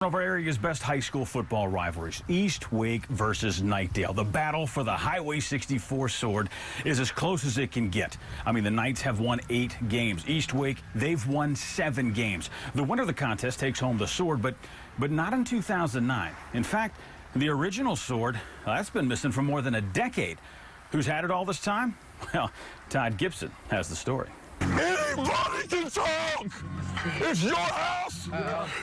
One of our area's best high school football rivalries, East Wake versus Knightdale. The battle for the Highway 64 sword is as close as it can get. I mean, the Knights have won 8 games. East Wake, they've won 7 games. The winner of the contest takes home the sword, but not in 2009. In fact, the original sword, that's been missing for more than a decade. Who's had it all this time? Well, Todd Gibson has the story. Anybody can talk! It's your house,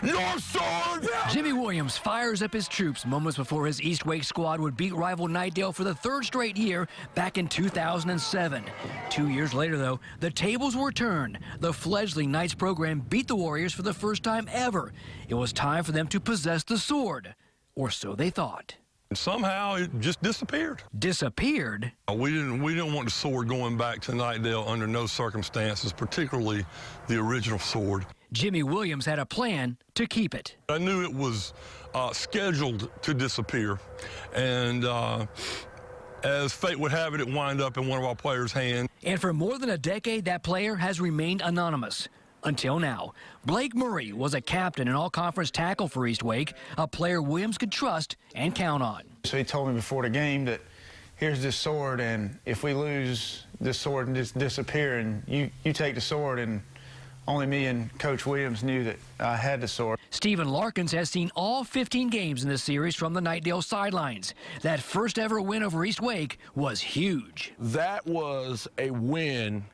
your sword! Jimmy Williams fires up his troops moments before his East Wake squad would beat rival Knightdale for the 3rd straight year back in 2007. 2 years later, though, the tables were turned. The fledgling Knights program beat the Warriors for the first time ever. It was time for them to possess the sword, or so they thought. Somehow it just disappeared. Disappeared? We didn't want the sword going back to Knightdale under no circumstances, particularly the original sword. Jimmy Williams had a plan to keep it. I knew it was scheduled to disappear, and as fate would have it, it wound up in one of our players' hands. And for more than a decade, that player has remained anonymous. Until now. Blake Murray was a captain and all-conference tackle for East Wake, a player Williams could trust and count on. So he told me before the game that here's this sword, and if we lose this sword and just disappear, and you take the sword, and only me and Coach Williams knew that I had the sword. Stephen Larkins has seen all 15 games in this series from the Knightdale sidelines. That first ever win over East Wake was huge. That was a win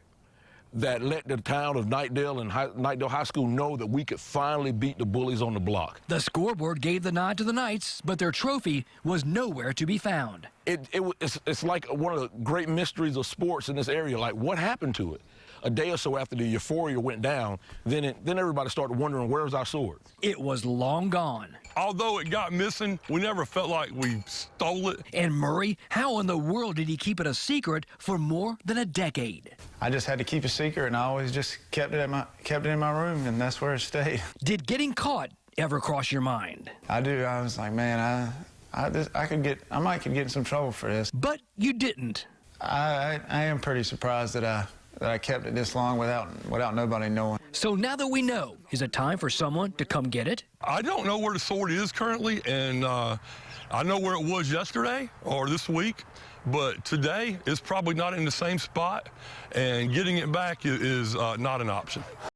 that let the town of Knightdale and Knightdale High School know that we could finally beat the bullies on the block. The scoreboard gave the nod to the Knights, but their trophy was nowhere to be found. It's like one of the great mysteries of sports in this area. Like, what happened to it? A day or so after the euphoria went down, then everybody started wondering, where's our sword? It was long gone. Although it got missing, we never felt like we stole it. And Murray, how in the world did he keep it a secret for more than a decade? I just had to keep a secret, and I always just kept it in my room, and that's where it stayed. Did getting caught ever cross your mind? I do. I was like, man, I might could get in some trouble for this. But you didn't. I am pretty surprised that I kept it this long without nobody knowing. So now that we know, is it time for someone to come get it? I don't know where the sword is currently, and I know where it was yesterday or this week, but today it's probably not in the same spot, and getting it back is not an option.